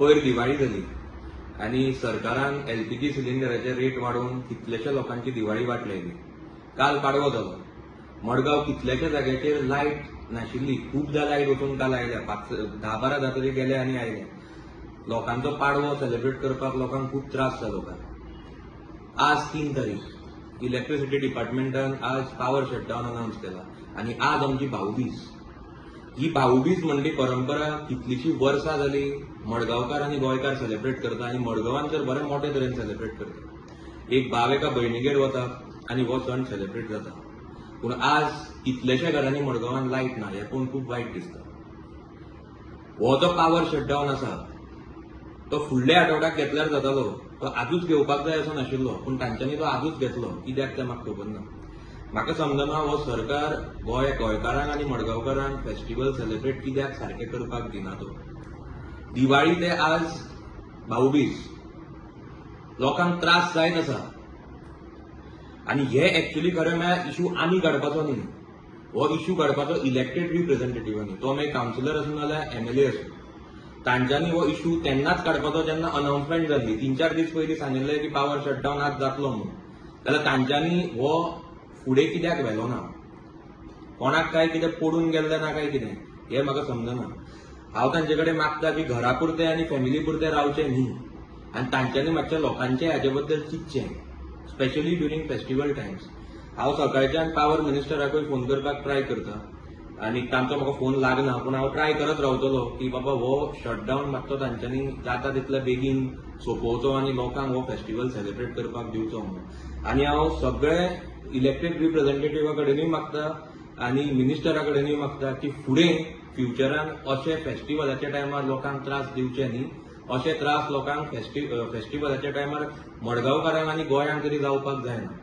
पयर दिवाळी जाली आणि सरकारान एलपीजी सिलिंडराचे रेट वाडोवन कितलेशे लोकांची दिवाळी वाट लायली. काल पाडवो जालो. मडगांव कितल्याशा जाग्याचेर लायट नाशिल्ली. खूबदां लायट वचून काल आयल्या. 10-12 तरी गेले आनी आयले. लोकांचो पाडवो सेलिब्रेट करपाक लोकांक खूब त्रास जालो काल. आज 3 तारीख इलेक्ट्रिसिटी डिपार्टमेंटान आज पावर शटडावन अनाउन्स केला आणि आज आमची भाऊबीज. ही भाऊबीज म्हणली परंपरा कितलीशी वर्सां जाली मडगांवकार आणि गोंयकार सेलिब्रेट करता आणि मडगांवान तर बरे मोठे तरेन सेलिब्रेट करता. एक भाव एका भयणीगेर वता आणि हो सण सेलिब्रेट जाता. पूण आज कितलेशे घरांनी मडगांवान लायट ना हें पळोवन खूब वायट दिसता. हो जो पावर शटडावन आसा तो फुडल्या आठवड्याक घेतल्यार जातालो. तो आजूच घेवपाक जाय असो नाशिल्लो पूण तांच्यांनी तो आजूच घेतलो. कित्याक तें म्हाका खबर ना. म्हाका समजना हो सरकार गोंयकारांक आनी मडगांवकारांक फेस्टिवल सेलिब्रेट कित्याक सारके करपाक दिना तो. दिवाळी ते आज भाऊबीज लोकांक त्रास जायत आसा आणि हे एक्चुअली खरें म्हळ्यार इश्यू आमी काडपाचो न्ही. हो इश्यू काडपाचो इलेक्टेड रिप्रेझेंटेटिव्हांनी. तो मागीर कावन्सिलर आसूं नाल्यार एमएलए आसूं. तांच्यांनी हो इश्यू तेन्नाच काडपाचो जेन्ना अनाउन्समेंट जाल्ली. 3-4 दीस पयलीं सांगिल्लें की पावर शटडावन आज जातलो म्हणून. जाल्यार तांच्यांनी हो फुडें कित्याक व्हेलो ना. कोणाक काय कितें पडून गेल्लें ना काय कितें हें म्हाका समजना. हांव तांचे कडेन मागता की घरा पुरते आनी फॅमिली पुरते रावचे न्ही आनी तांच्यांनी मातशें लोकांचें हाचे बद्दल चिंतचें, स्पेशली ड्युरींग फेस्टिवल टायम्स. हांव सकाळच्यान पावर मिनिस्टराकूय फोन करपाक ट्राय करता आनी तांचो म्हाका फोन लागना. पूण हांव ट्राय करत रावतलो की बाबा हो शटडावन मातसो तांच्यांनी जाता तितले बेगीन सोंपोवचो आनी लोकांक हो फेस्टिवल सेलिब्रेट करपाक दिवचो म्हणून. आनी हांव सगळे इलेक्टेड रिप्रेझेंटेटिव्हा कडेनूय मागता आनी मिनिस्टरा कडेनूय मागता की फुडें फ्युचरान अशे फेस्टिवलाच्या टायमार लोकांक त्रास दिवचे न्ही. अशे त्रास लोकांक फेस्टिवलाच्या टायमार मडगांवकारांक आनी गोंयांक तरी जावपाक जायना.